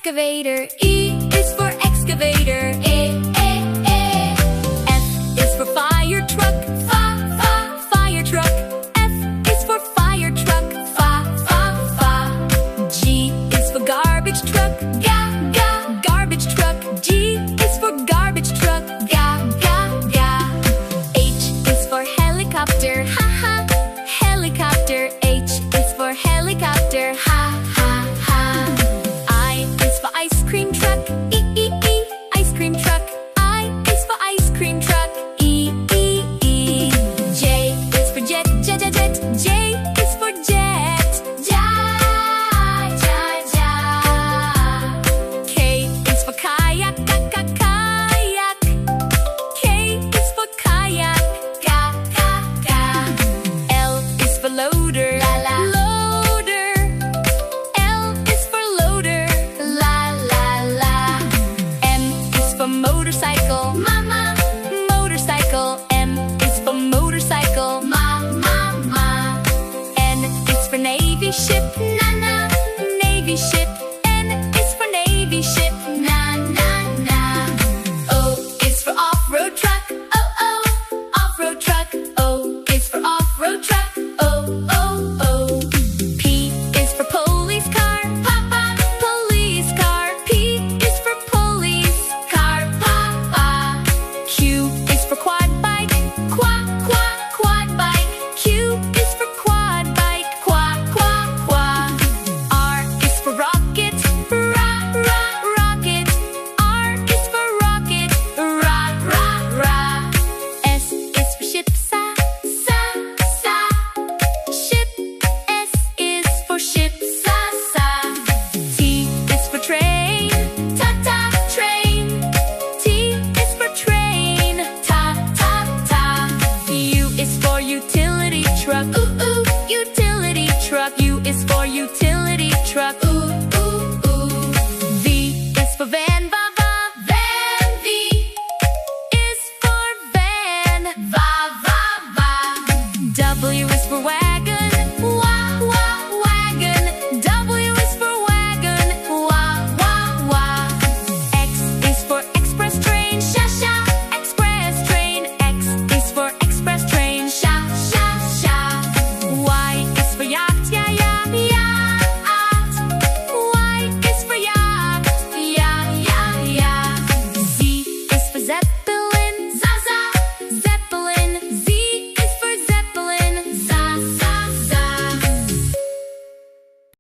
excavator. E is for excavator. F is for fire truck. Fire truck. F is for fire truck. G is for garbage truck. Garbage truck. G is for garbage truck. H is for helicopter. Helicopter. H is for helicopter. I is for ice cream truck. Ice cream truck. I is for ice cream truck. J is for jet. J is for jet. K is for kayak. Kayak. K is for kayak. L is for loader. Loader. L is for loader. M is for motorcycle. Motorcycle. M is for motorcycle. N is for navy ship.